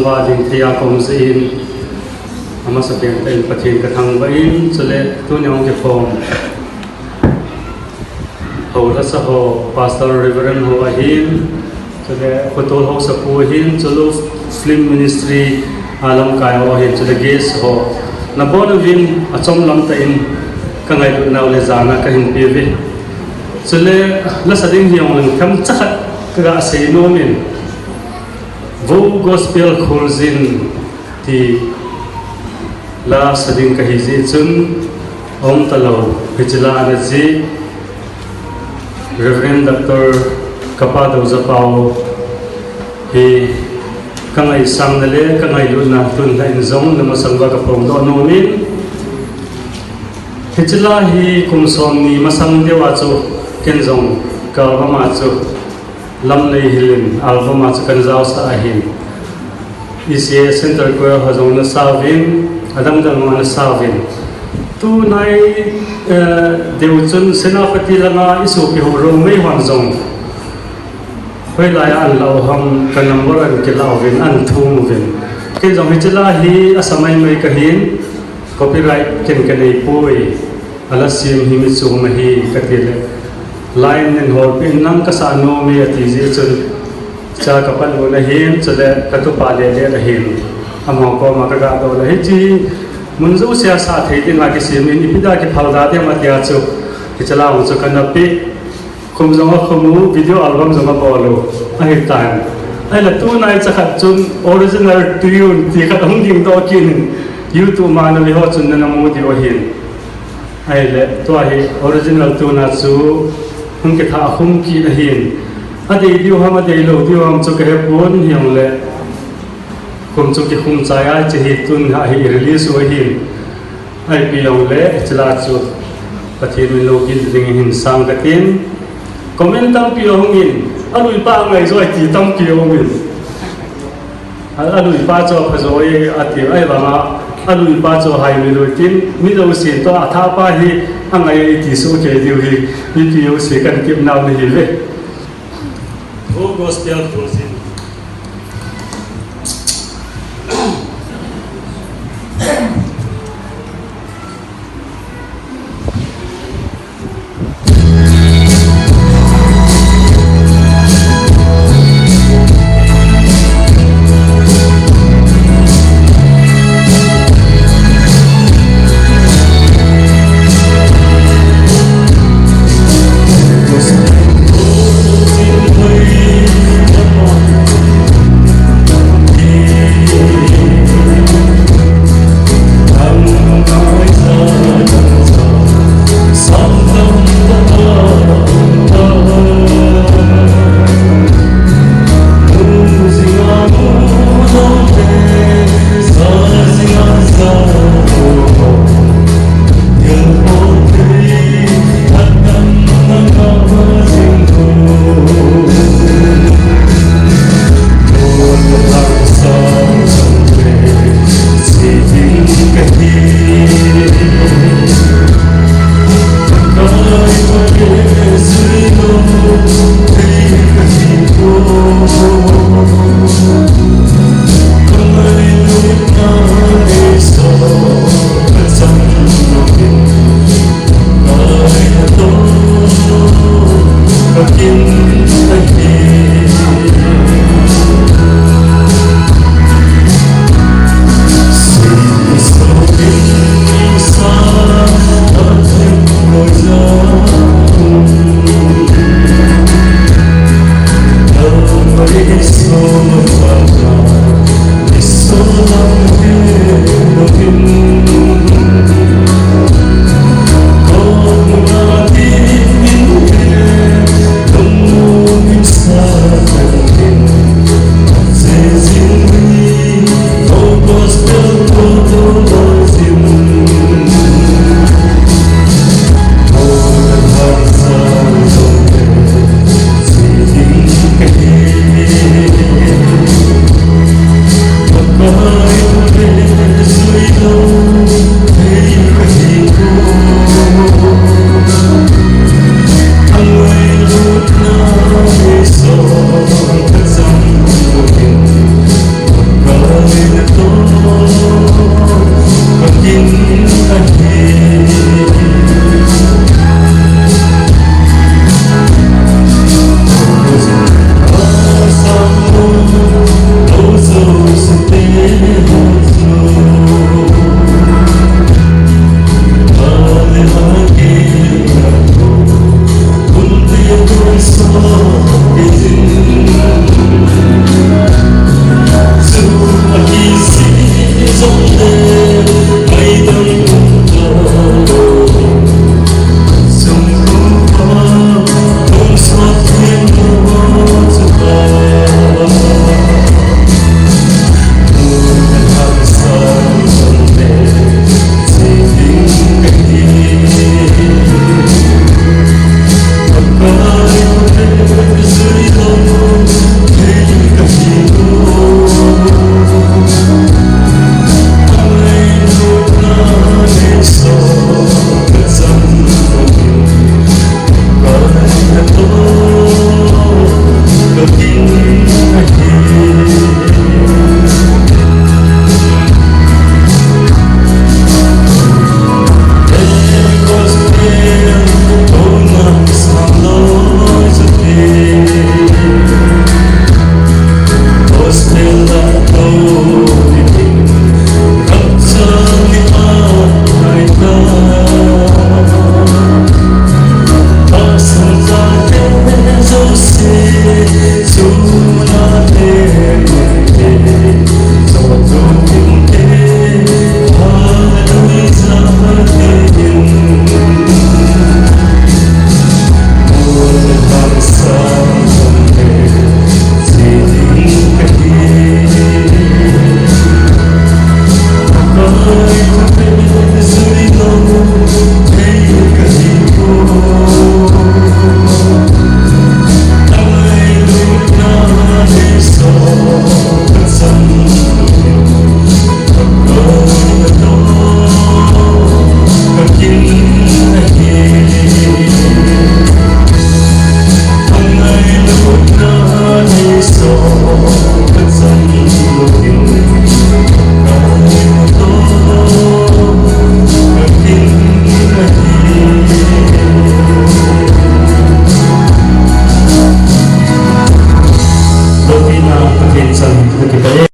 sangwa ding thia kom zin ama sa pian tain pathin ka thang ba in chule tu nyong ke form ho la sa ho pastor reverend ho ahin chule khotol ho sa pu hin chulu film ministry alam kai ho hin chule guest ho na bon vin achom lam ta in ka ngai lu naw le zana ka hin pi ve chule la sa ding hiong lang kam chakhat ka sei no min vô gospel khulzin thì la sadin kahi ji chun om talo hijla na ji reverend dr kapa do zapao hi kangai sang dale kangai lu na tun la in zong na masangwa ka pom do no min hijla hi kum som ni masang dewa chu ken zong ka ma chu lam nei hilin album a chakan zau sa ahin isia center ko hazong na savin adam dang na savin tu nai deuchun senapati langa isu ki ho ro mei hwan zong hoi lai an lo ham kan number an ke lau vin an thum vin ke zong hi chela hi asamai mai ka hin copyright ken ke nei poi ala sim hi mi chu ma hi ka tile line and hol pin nang kasano mi ati ji chun cha kapal ho na hin chale katu pa le le hin amo ko ma ka ga do la hi chi munzu sia sa thei tin la ki sim ni pida ki phal da te ma tia chu ki chala u chu kan pi khum zong khumu video album zong bolo a hi tan ai la tu nai cha khat chun original tune ti khat hong ding do kin youtube ma na li ho chun na mu di o hin ai le to hi original tu na chu hum ke tha hum ki na hin ade diu hama de lo diu ham chu ke pon hiang le kum chu ki hum cha ya che hi tun ha hi release ho hin ai pi yong le chla chu pathin lo ki ding hin sang ka tin comment tam pi yong in alui pa ngai zoi ti tam pi yong in alui pa cho pha zoi ati ai ba ma alui pa cho hai mi lo tin mi lo si to a tha pa hi angai ti so ke diu hi ni pi yo se kan kip naw ni le o gospel khulzin Hãy subscribe cho kênh Ghiền Mì Gõ để không bỏ lỡ san kita